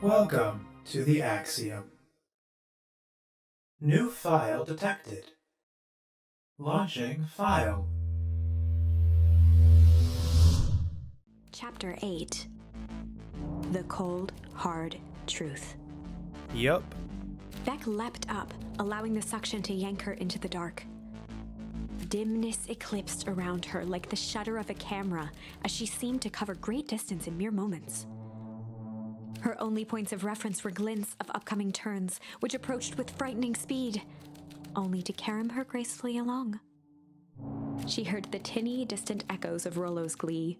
Welcome to the Axiom. New file detected. Launching file. Chapter 8. The Cold, Hard Truth. Yup. Beck leapt up, allowing the suction to yank her into the dark. Dimness eclipsed around her like the shutter of a camera as she seemed to cover great distance in mere moments. Her only points of reference were glints of upcoming turns, which approached with frightening speed, only to carom her gracefully along. She heard the tinny, distant echoes of Rollo's glee.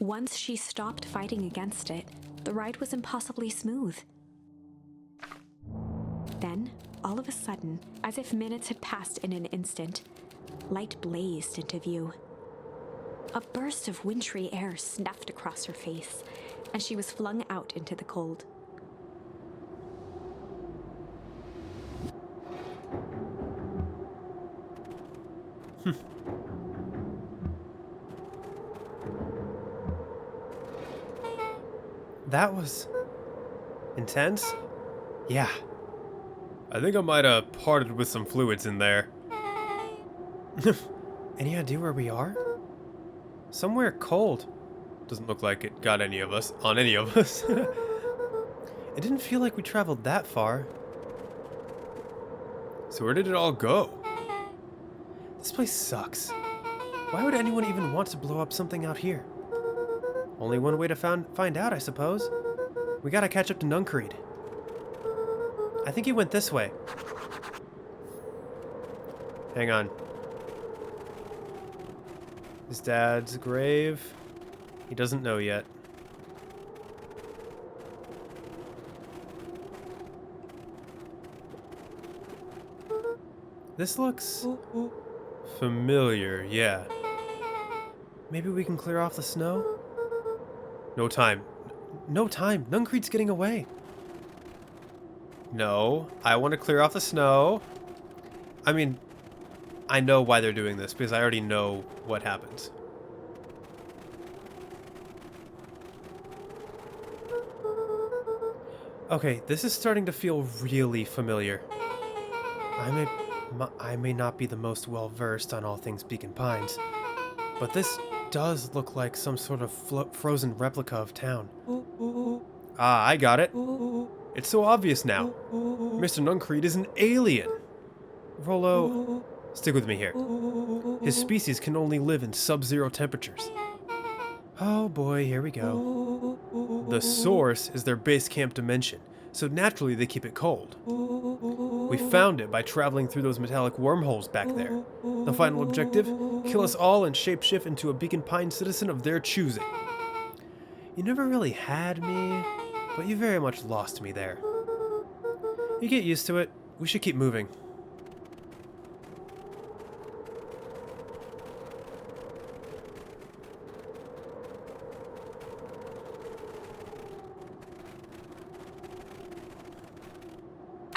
Once she stopped fighting against it, the ride was impossibly smooth. Then, all of a sudden, as if minutes had passed in an instant, light blazed into view. A burst of wintry air snuffed across her face, and she was flung out into the cold. That was intense? Yeah. I think I might have parted with some fluids in there. Any idea where we are? Somewhere cold. Doesn't look like it got any of us, on any of us. It didn't feel like we traveled that far. So where did it all go? This place sucks. Why would anyone even want to blow up something out here? Only one way to find out, I suppose. We gotta catch up to Nuncreed. I think he went this way. Hang on. His dad's grave? He doesn't know yet. This looks familiar, yeah. Maybe we can clear off the snow? No time. No time. Nuncreed's getting away. No, I want to clear off the snow. I mean, I know why they're doing this, because I already know what happens. Okay, this is starting to feel really familiar. I may not be the most well-versed on all things Beacon Pines, but this does look like some sort of frozen replica of town. Ah, I got it. It's so obvious now. Mr. Nuncreed is an alien. Rollo, stick with me here. His species can only live in sub-zero temperatures. Oh boy, here we go. The source is their base camp dimension, so naturally they keep it cold. We found it by traveling through those metallic wormholes back there. The final objective? Kill us all and shapeshift into a Beacon Pine citizen of their choosing. You never really had me, but you very much lost me there. You get used to it. We should keep moving.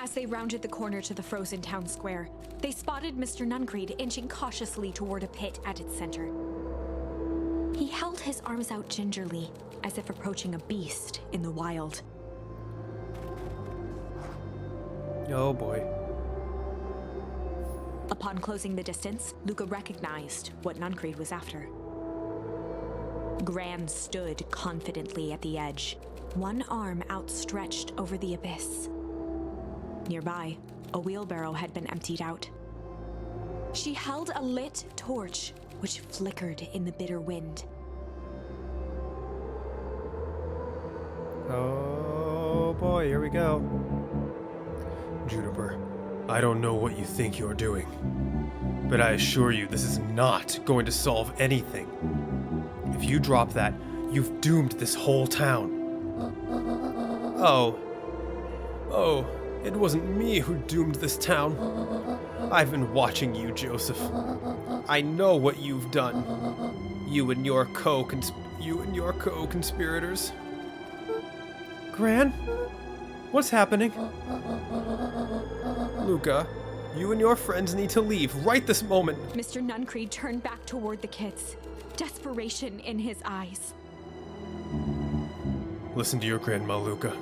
As they rounded the corner to the frozen town square, they spotted Mr. Nuncreed inching cautiously toward a pit at its center. He held his arms out gingerly, as if approaching a beast in the wild. Oh boy. Upon closing the distance, Luca recognized what Nuncreed was after. Gran stood confidently at the edge, one arm outstretched over the abyss. Nearby, a wheelbarrow had been emptied out. She held a lit torch, which flickered in the bitter wind. Oh boy, here we go. Juniper, I don't know what you think you're doing, but I assure you this is not going to solve anything. If you drop that, you've doomed this whole town. Oh, it wasn't me who doomed this town. I've been watching you, Joseph. I know what you've done. You and your co-conspirators. Gran? What's happening? Luca, you and your friends need to leave right this moment. Mr. Nuncreed turned back toward the kids, desperation in his eyes. Listen to your grandma, Luca.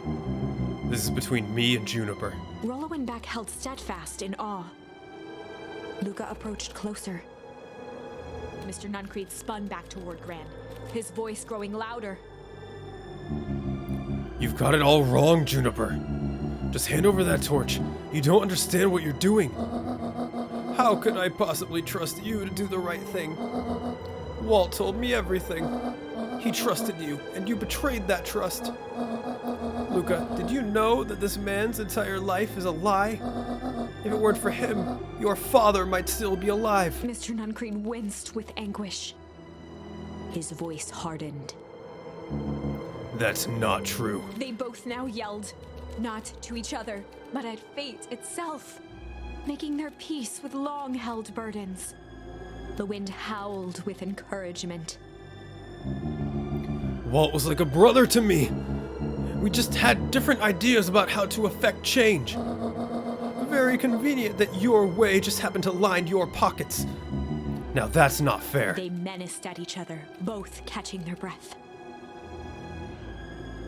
This is between me and Juniper. Rollo and Beck held steadfast in awe. Luca approached closer. Mr. Nuncreed spun back toward Gran, his voice growing louder. You've got it all wrong, Juniper. Just hand over that torch. You don't understand what you're doing. How could I possibly trust you to do the right thing? Walt told me everything. He trusted you, and you betrayed that trust. Luca, did you know that this man's entire life is a lie? If it weren't for him, your father might still be alive. Mr. Nuncreed winced with anguish. His voice hardened. That's not true. They both now yelled, not to each other, but at fate itself, making their peace with long-held burdens. The wind howled with encouragement. Walt was like a brother to me. We just had different ideas about how to effect change. Very convenient that your way just happened to line your pockets. Now that's not fair. They menaced at each other, both catching their breath.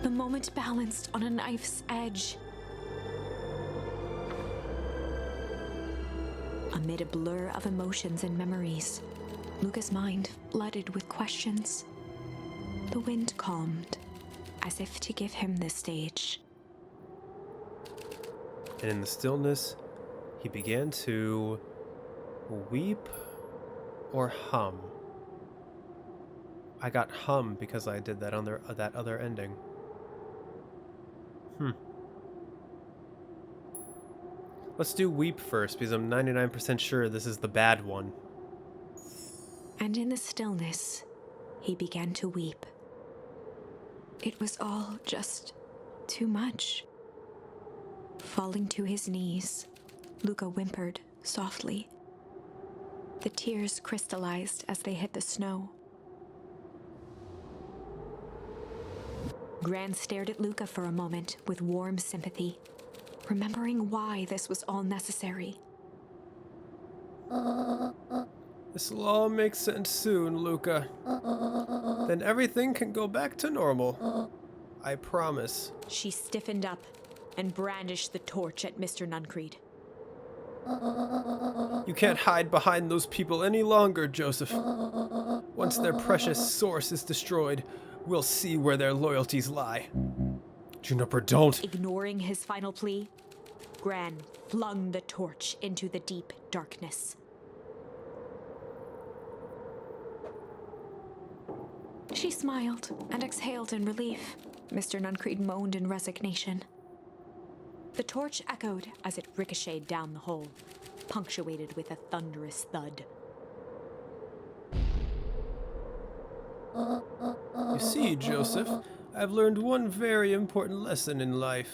The moment balanced on a knife's edge. Amid a blur of emotions and memories, Luca's mind flooded with questions. The wind calmed, as if to give him the stage. And in the stillness, he began to weep or hum. I got hum because I did that on that other ending. Let's do weep first, because I'm 99% sure this is the bad one. And in the stillness, he began to weep. It was all just too much. Falling to his knees, Luca whimpered softly. The tears crystallized as they hit the snow. Gran stared at Luca for a moment with warm sympathy, remembering why this was all necessary. This will all make sense soon, Luca. Then everything can go back to normal. I promise. She stiffened up and brandished the torch at Mr. Nuncreed. You can't hide behind those people any longer, Joseph. Once their precious source is destroyed, we'll see where their loyalties lie. Juniper, don't. Ignoring his final plea, Gran flung the torch into the deep darkness. She smiled and exhaled in relief. Mr. Nuncreed moaned in resignation. The torch echoed as it ricocheted down the hole, punctuated with a thunderous thud. You see, Joseph, I've learned one very important lesson in life.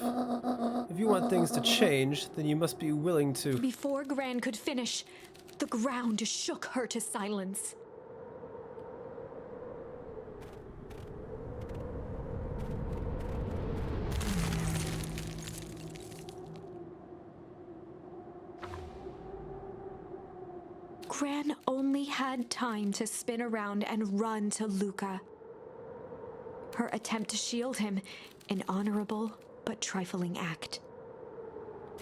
If you want things to change, then you must be willing to... Before Gran could finish, the ground shook her to silence. Gran only had time to spin around and run to Luca. Her attempt to shield him, an honorable but trifling act.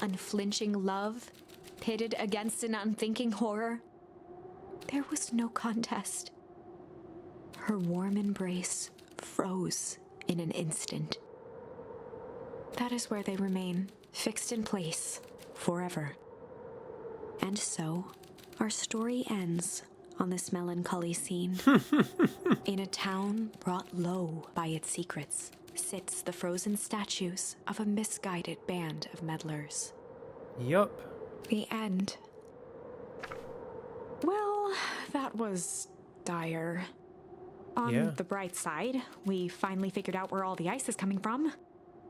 Unflinching love, pitted against an unthinking horror. There was no contest. Her warm embrace froze in an instant. That is where they remain, fixed in place, forever. And so, our story ends on this melancholy scene. In a town brought low by its secrets, sits the frozen statues of a misguided band of meddlers. Yup. The end. Well, that was dire. On the bright side, we finally figured out where all the ice is coming from.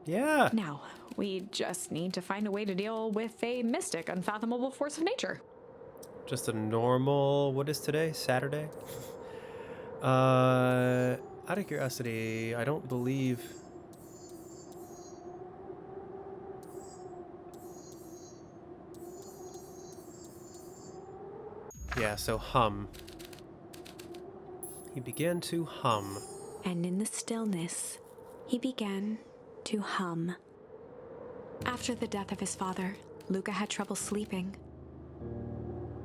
Yeah. Now, we just need to find a way to deal with a mystic, unfathomable force of nature. Just a normal... What is today? Saturday? Out of curiosity, I don't believe... Yeah, so hum. He began to hum. And in the stillness, he began to hum. After the death of his father, Luca had trouble sleeping.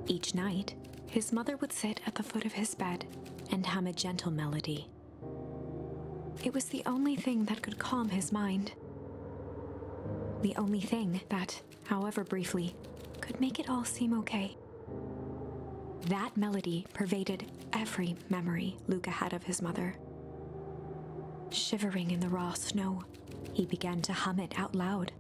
Each night, his mother would sit at the foot of his bed and hum a gentle melody. It was the only thing that could calm his mind. The only thing that, however briefly, could make it all seem okay. That melody pervaded every memory Luca had of his mother. Shivering in the raw snow, he began to hum it out loud.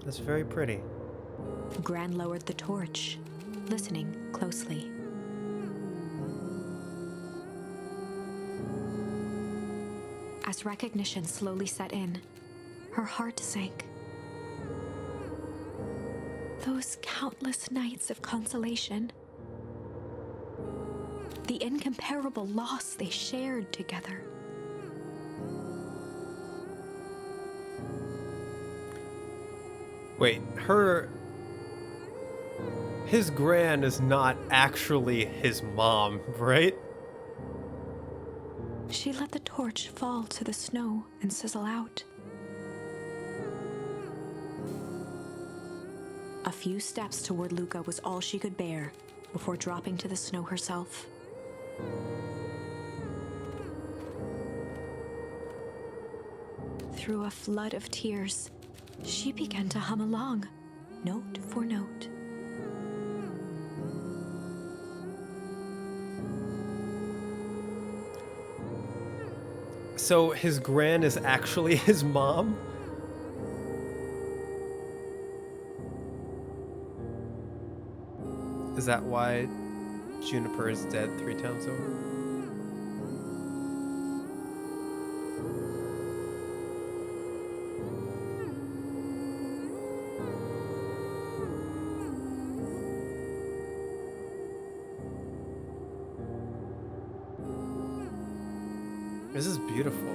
That's very pretty. Gran lowered the torch, listening closely. As recognition slowly set in, her heart sank. Those countless nights of consolation, the incomparable loss they shared together. Wait, his Gran is not actually his mom, right? She let the torch fall to the snow and sizzle out. A few steps toward Luca was all she could bear before dropping to the snow herself. Through a flood of tears, she began to hum along, note for note. So his Gran is actually his mom? Is that why Juniper is dead 3 times over? This is beautiful.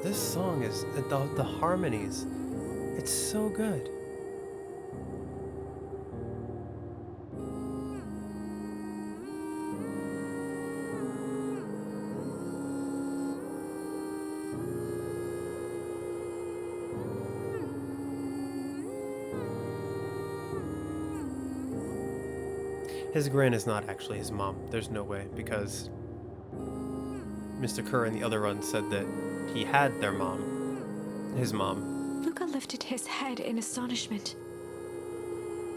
This song is, the harmonies, it's so good. His Gran is not actually his mom. There's no way, because Mr. Kerr and the other run said that he had their mom. His mom. Luca lifted his head in astonishment.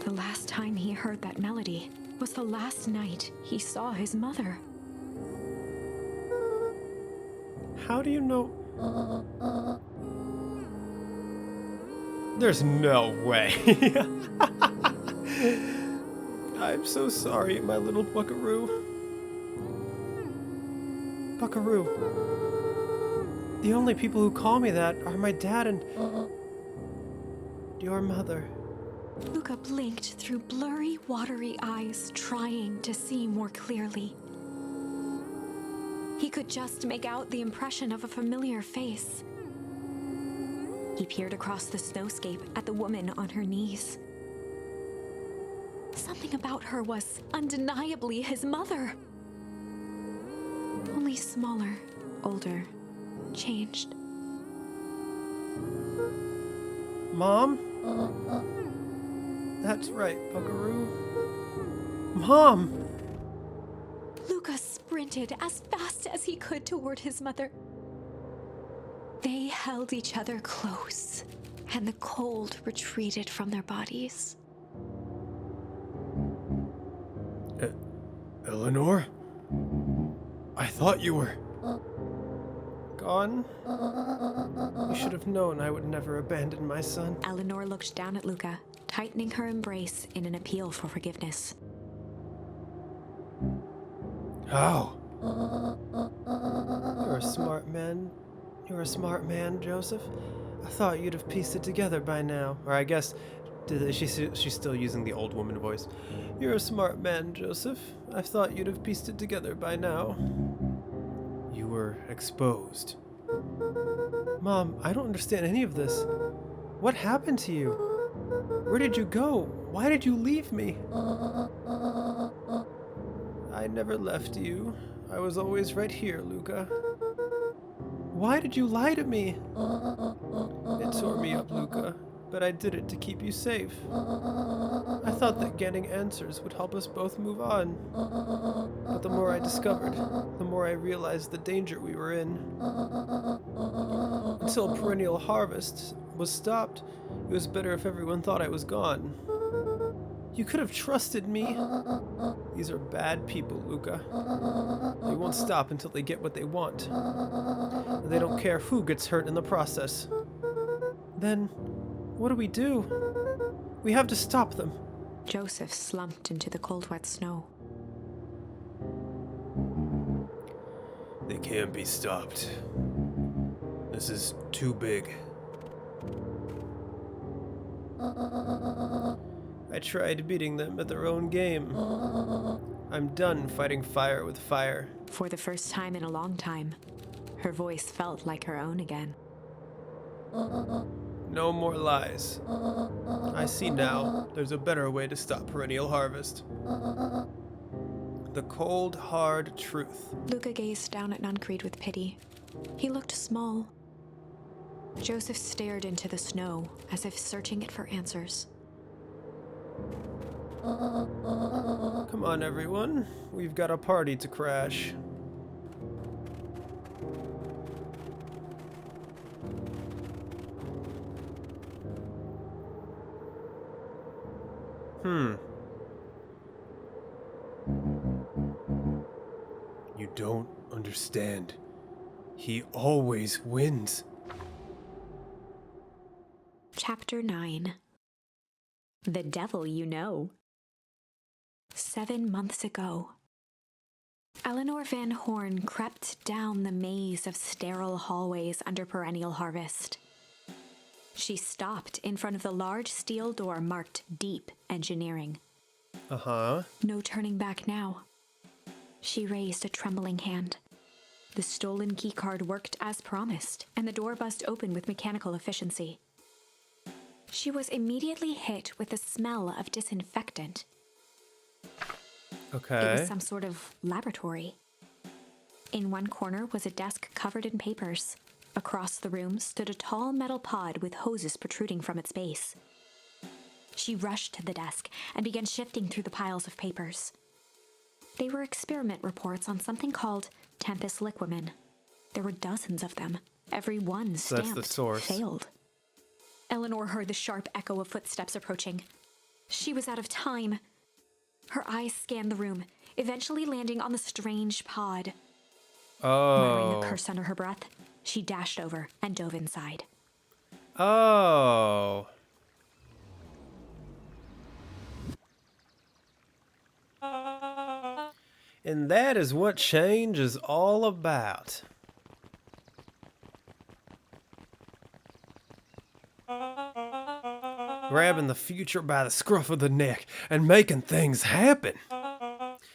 The last time he heard that melody was the last night he saw his mother. How do you know? There's no way. I'm so sorry, my little buckaroo. Buckaroo. The only people who call me that are my dad and your mother. Luca blinked through blurry, watery eyes, trying to see more clearly. He could just make out the impression of a familiar face. He peered across the snowscape at the woman on her knees. Something about her was undeniably his mother. Only smaller, older, changed. Mom? That's right, buckaroo. Mom! Luca sprinted as fast as he could toward his mother. They held each other close, and the cold retreated from their bodies. Eleanor? I thought you were gone. You should have known I would never abandon my son. Eleanor looked down at Luca, tightening her embrace in an appeal for forgiveness. How? You're a smart man. You're a smart man, Joseph. I thought you'd have pieced it together by now. Or I guess, she's still using the old woman voice. You're a smart man, Joseph. I thought you'd have pieced it together by now. You were exposed. Mom, I don't understand any of this. What happened to you? Where did you go? Why did you leave me? I never left you. I was always right here, Luca. Why did you lie to me? It tore me up, Luca, but I did it to keep you safe. I thought that getting answers would help us both move on. But the more I discovered, the more I realized the danger we were in. Until perennial harvest was stopped, it was better if everyone thought I was gone. You could have trusted me. These are bad people, Luca. They won't stop until they get what they want. And they don't care who gets hurt in the process. Then, what do we do? We have to stop them. Joseph slumped into the cold, wet snow. They can't be stopped. This is too big. I tried beating them at their own game. I'm done fighting fire with fire. For the first time in a long time, her voice felt like her own again. No more lies. I see now there's a better way to stop perennial harvest. The cold, hard truth. Luca gazed down at Nuncreed with pity. He looked small. Joseph stared into the snow as if searching it for answers. Come on, everyone. We've got a party to crash. You don't understand. He always wins. Chapter 9. The Devil You Know. 7 months ago, Eleanor Van Horn crept down the maze of sterile hallways under perennial harvest. She stopped in front of the large steel door marked Deep Engineering. No turning back now. She raised a trembling hand. The stolen keycard worked as promised, and the door buzzed open with mechanical efficiency. She was immediately hit with the smell of disinfectant. Okay. It was some sort of laboratory. In one corner was a desk covered in papers. Across the room stood a tall metal pod with hoses protruding from its base. She rushed to the desk and began shifting through the piles of papers. They were experiment reports on something called Tempus liquamen. There were dozens of them. Every one stamped That's the source. failed. Eleanor heard the sharp echo of footsteps approaching. She was out of time. Her eyes scanned the room, eventually landing on the strange pod. Muttering a curse under her breath, she dashed over and dove inside. Oh. And that is what change is all about. Grabbing the future by the scruff of the neck and making things happen.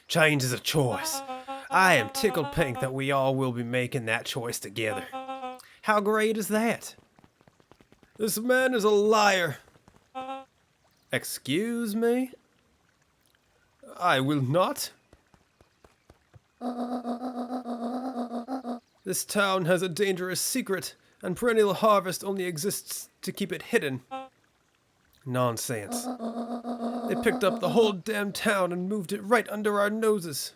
Change is a choice. I am tickled pink that we all will be making that choice together. How great is that? This man is a liar. Excuse me? I will not. This town has a dangerous secret, and perennial harvest only exists to keep it hidden. Nonsense. They picked up the whole damn town and moved it right under our noses.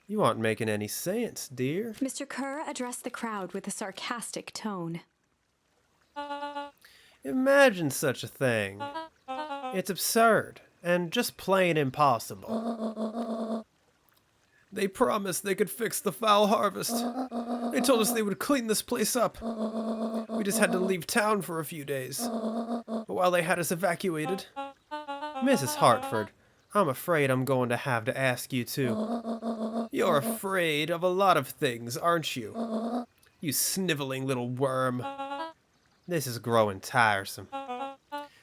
You aren't making any sense, dear. Mr. Kerr addressed the crowd with a sarcastic tone. Imagine such a thing. It's absurd and just plain impossible. They promised they could fix the foul harvest. They told us they would clean this place up. We just had to leave town for a few days. But while they had us evacuated... Mrs. Hartford, I'm afraid I'm going to have to ask you too. You're afraid of a lot of things, aren't you? You sniveling little worm. This is growing tiresome.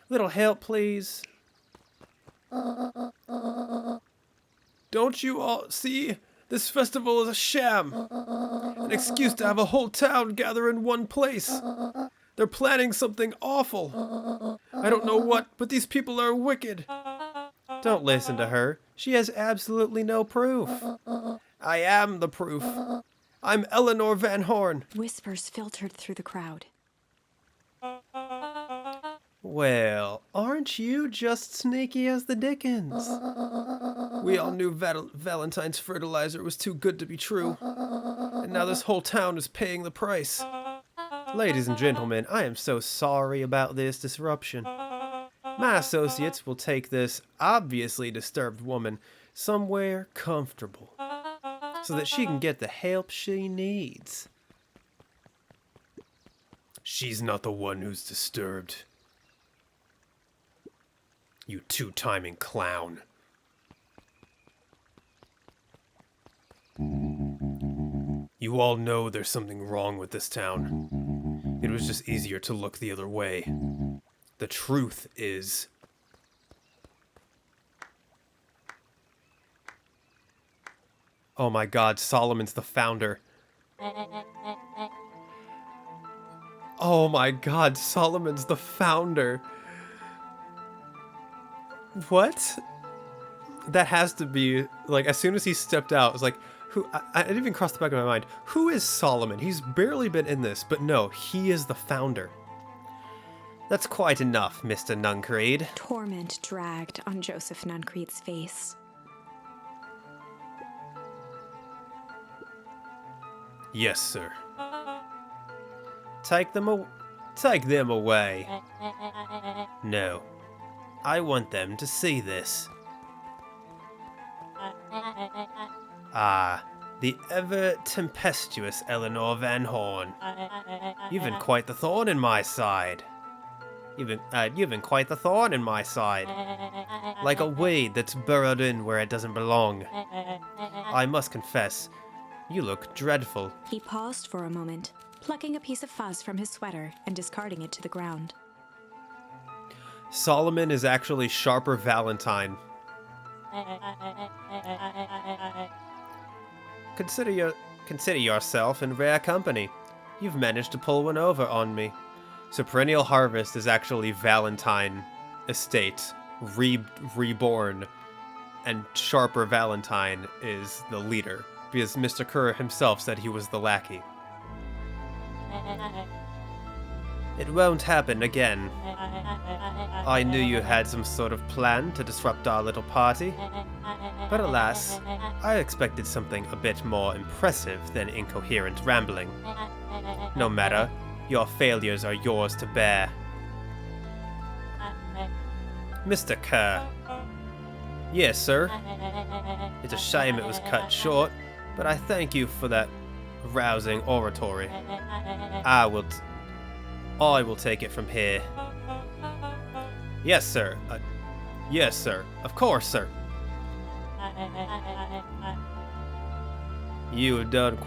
Little help, please. Don't you all see? This festival is a sham. An excuse to have a whole town gather in one place. They're planning something awful. I don't know what, but these people are wicked. Don't listen to her. She has absolutely no proof. I am the proof. I'm Eleanor Van Horn. Whispers filtered through the crowd. Well, aren't you just sneaky as the dickens? We all knew Valentine's fertilizer was too good to be true. And now this whole town is paying the price. Ladies and gentlemen, I am so sorry about this disruption. My associates will take this obviously disturbed woman somewhere comfortable so that she can get the help she needs. She's not the one who's disturbed. You two-timing clown. You all know there's something wrong with this town. It was just easier to look the other way. The truth is... Oh my god, Solomon's the founder. Oh my god, Solomon's the founder. What? That has to be, like, as soon as he stepped out, it was like, who? I didn't even cross the back of my mind. Who is Solomon? He's barely been in this, but no, he is the founder. That's quite enough, Mr. Nuncreed. Torment dragged on Joseph Nuncreed's face. Yes, sir. Take them away. No. I want them to see this. Ah, the ever-tempestuous Eleanor Van Horn. You've been quite the thorn in my side. You've been quite the thorn in my side. Like a weed that's burrowed in where it doesn't belong. I must confess, you look dreadful. He paused for a moment, plucking a piece of fuzz from his sweater and discarding it to the ground. Solomon is actually Sharper Valentine. Consider yourself in rare company. You've managed to pull one over on me. So Perennial Harvest is actually Valentine Estate, reborn, and Sharper Valentine is the leader, because Mr. Kerr himself said he was the lackey. It won't happen again. I knew you had some sort of plan to disrupt our little party, but alas, I expected something a bit more impressive than incoherent rambling. No matter, your failures are yours to bear. Mr. Kerr. Yes, sir. It's a shame it was cut short, but I thank you for that rousing oratory. I will take it from here. Yes, sir. Yes, sir. Of course, sir. You have done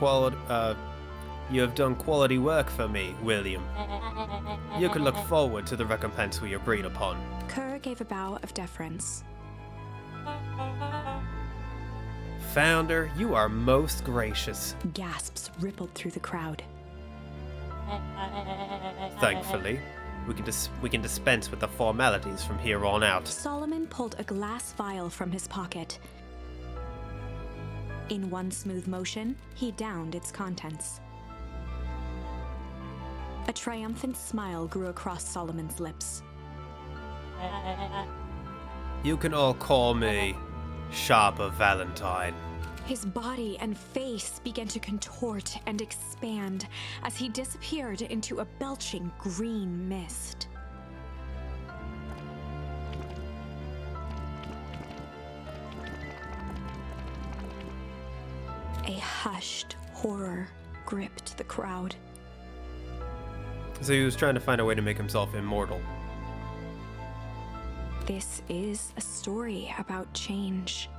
quality work for me, William. You can look forward to the recompense we agreed upon. Kerr gave a bow of deference. Founder, you are most gracious. Gasps rippled through the crowd. Thankfully, we can dispense with the formalities from here on out. Solomon pulled a glass vial from his pocket. In one smooth motion, he downed its contents. A triumphant smile grew across Solomon's lips. You can all call me Sharper Valentine. His body and face began to contort and expand as he disappeared into a belching green mist. A hushed horror gripped the crowd. So he was trying to find a way to make himself immortal. This is a story about change.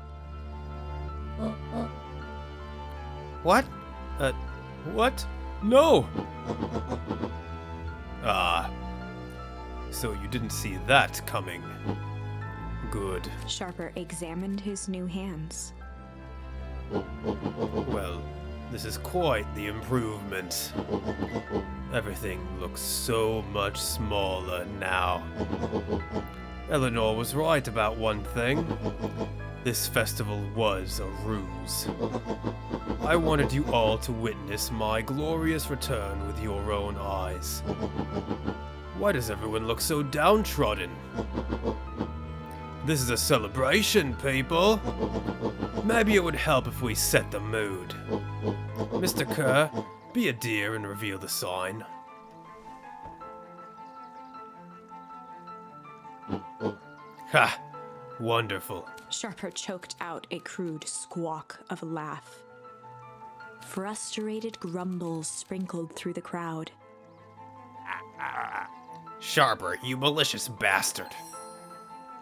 What? What? No! Ah, so you didn't see that coming. Good. Sharper examined his new hands. Well, this is quite the improvement. Everything looks so much smaller now. Eleanor was right about one thing. This festival was a ruse. I wanted you all to witness my glorious return with your own eyes. Why does everyone look so downtrodden? This is a celebration, people. Maybe it would help if we set the mood. Mr. Kerr, be a dear and reveal the sign. Ha! Wonderful. Sharper choked out a crude squawk of a laugh. Frustrated grumbles sprinkled through the crowd. Sharper, you malicious bastard.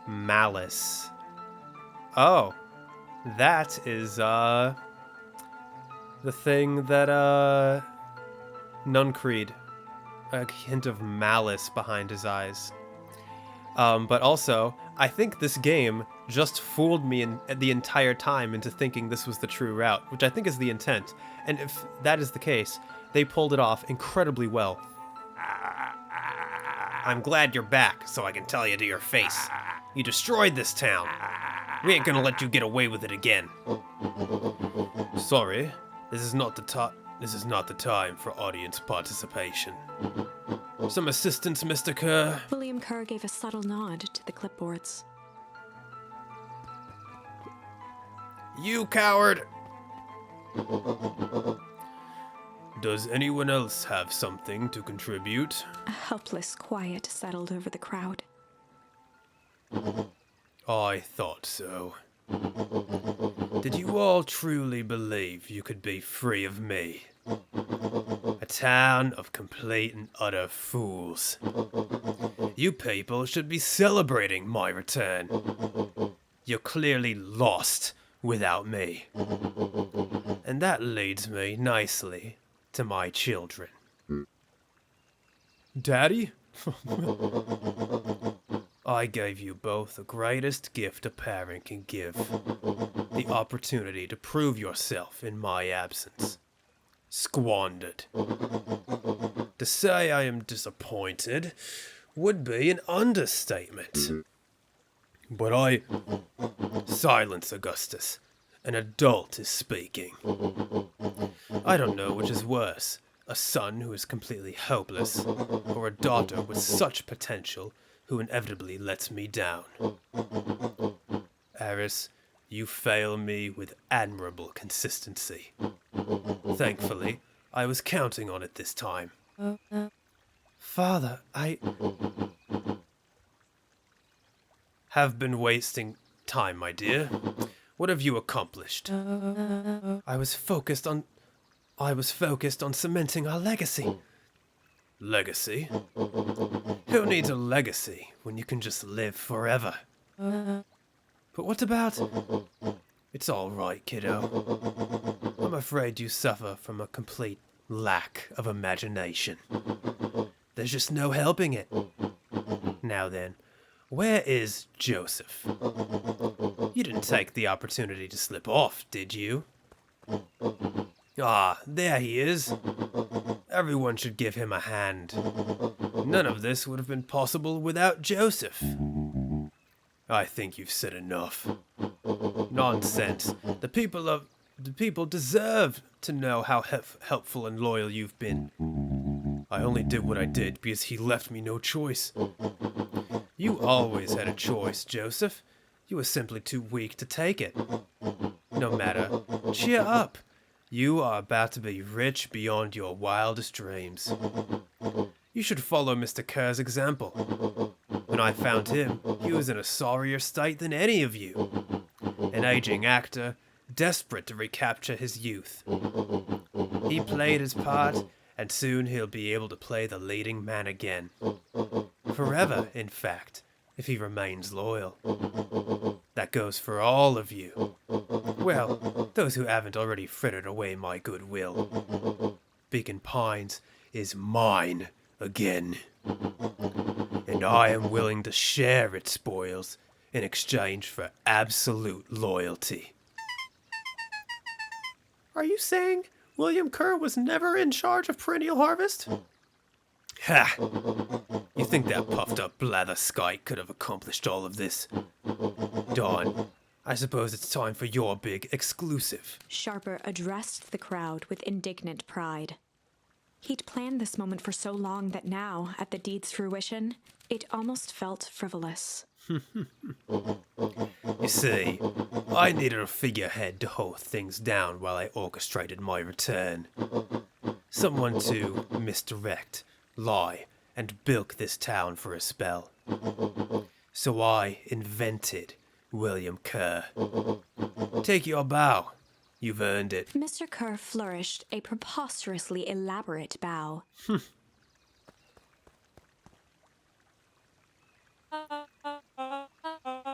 Malice. Oh. That is, the thing that, Nuncreed. A hint of malice behind his eyes. But also, I think this game just fooled me the entire time into thinking this was the true route, which I think is the intent. And if that is the case, they pulled it off incredibly well. I'm glad you're back, so I can tell you to your face. You destroyed this town. We ain't gonna let you get away with it again. Sorry, this is not the time for audience participation. Some assistance, Mr. Kerr? William Kerr gave a subtle nod to the clipboards. You coward! Does anyone else have something to contribute? A helpless quiet settled over the crowd. I thought so. Did you all truly believe you could be free of me? A town of complete and utter fools. You people should be celebrating my return. You're clearly lost without me. And that leads me nicely to my children. Daddy? I gave you both the greatest gift a parent can give. The opportunity to prove yourself in my absence. Squandered. To say I am disappointed would be an understatement. But Silence, Augustus. An adult is speaking. I don't know which is worse, a son who is completely hopeless, or a daughter with such potential who inevitably lets me down. Eris, you fail me with admirable consistency. Thankfully, I was counting on it this time. Father, I have been wasting time, my dear. What have you accomplished? I was focused on cementing our legacy. Legacy? Who needs a legacy when you can just live forever? But what about... It's all right, kiddo. I'm afraid you suffer from a complete lack of imagination. There's just no helping it. Now then, where is Joseph? You didn't take the opportunity to slip off, did you? Ah, there he is. Everyone should give him a hand. None of this would have been possible without Joseph. I think you've said enough. Nonsense. The people deserve to know how helpful and loyal you've been. I only did what I did because he left me no choice. You always had a choice, Joseph. You were simply too weak to take it. No matter. Cheer up. You are about to be rich beyond your wildest dreams. You should follow Mr. Kerr's example. When I found him, he was in a sorrier state than any of you. An aging actor, desperate to recapture his youth. He played his part, and soon he'll be able to play the leading man again. Forever, in fact, if he remains loyal. That goes for all of you. Well, those who haven't already frittered away my goodwill. Beacon Pines is mine again. And I am willing to share its spoils in exchange for absolute loyalty. Are you saying William Kerr was never in charge of Perennial Harvest? Ha! You think that puffed up blatherskite could have accomplished all of this? Dawn, I suppose it's time for your big exclusive. Sharper addressed the crowd with indignant pride. He'd planned this moment for so long that now, at the deed's fruition, it almost felt frivolous. You see, I needed a figurehead to hold things down while I orchestrated my return. Someone to misdirect, lie, and bilk this town for a spell. So I invented William Kerr. Take your bow. You've earned it. Mr. Kerr flourished a preposterously elaborate bow.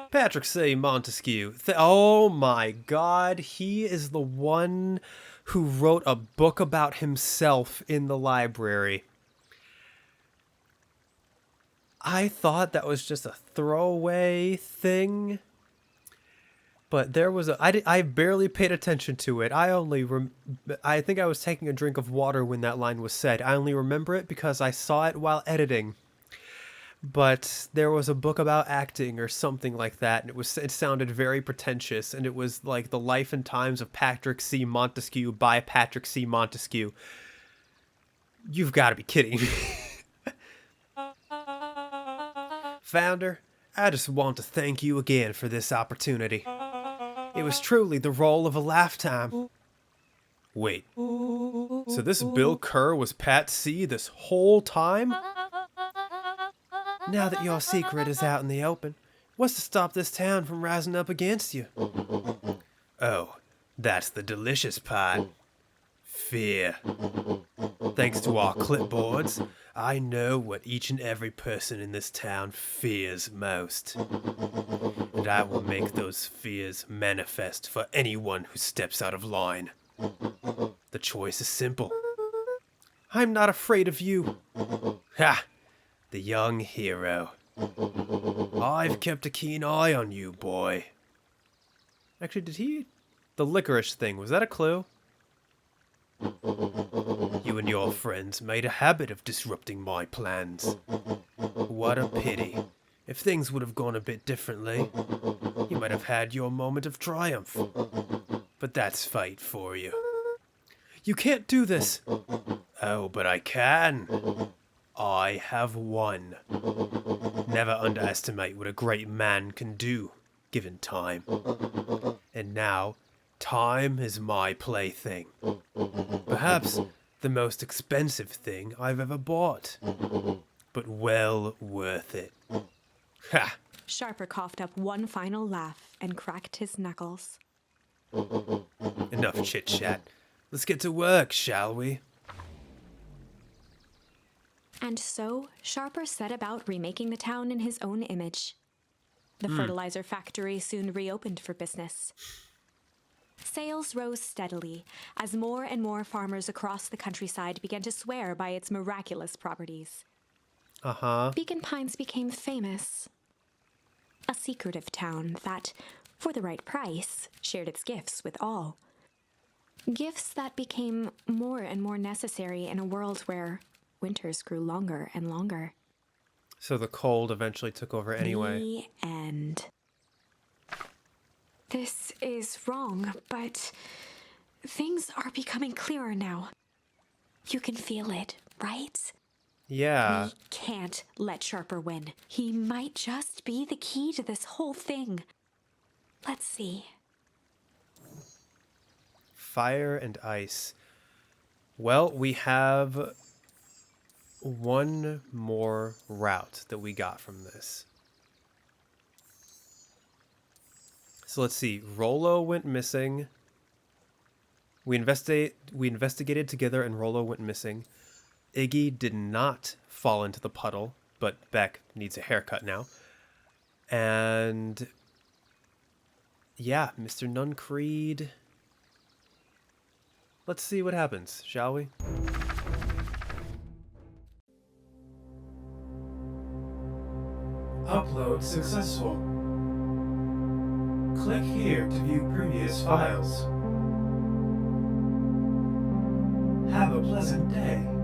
Patrick C. Montesquieu. Oh my god, he is the one who wrote a book about himself in the library. I thought that was just a throwaway thing. But there was I barely paid attention to it. I think I was taking a drink of water when that line was said. I only remember it because I saw it while editing. But there was a book about acting or something like that, and it sounded very pretentious, and it was like The Life and Times of Patrick C. Montesquieu by Patrick C. Montesquieu. You've got to be kidding me. Founder, I just want to thank you again for this opportunity. It was truly the role of a lifetime. Wait, so this Bill Kerr was Pat C. this whole time? Now that your secret is out in the open, what's to stop this town from rising up against you? Oh, that's the delicious part. Fear. Thanks to our clipboards, I know what each and every person in this town fears most. And I will make those fears manifest for anyone who steps out of line. The choice is simple. I'm not afraid of you. Ha! The young hero. I've kept a keen eye on you, boy. Actually, the licorice thing, was that a clue? You and your friends made a habit of disrupting my plans. What a pity. If things would have gone a bit differently, you might have had your moment of triumph. But that's fate for you. You can't do this. Oh, but I can. I have won. Never underestimate what a great man can do, given time. And now, time is my plaything. Perhaps the most expensive thing I've ever bought. But well worth it. Ha! Sharper coughed up one final laugh and cracked his knuckles. Enough chit-chat. Let's get to work, shall we? And so, Sharper set about remaking the town in his own image. The fertilizer factory soon reopened for business. Sales rose steadily as more and more farmers across the countryside began to swear by its miraculous properties. Beacon Pines became famous. A secretive town that, for the right price, shared its gifts with all. Gifts that became more and more necessary in a world where winters grew longer and longer. So the cold eventually took over anyway. The end. This is wrong, but things are becoming clearer now. You can feel it, right? Yeah. We can't let Sharper win. He might just be the key to this whole thing. Let's see. Fire and ice. Well, we have one more route that we got from this. So let's see. Rollo went missing. We investigated together and Rollo went missing. Iggy did not fall into the puddle, but Beck needs a haircut now. And yeah, Mr. Nuncreed. Let's see what happens, shall we? Upload successful. Click here to view previous files. Have a pleasant day.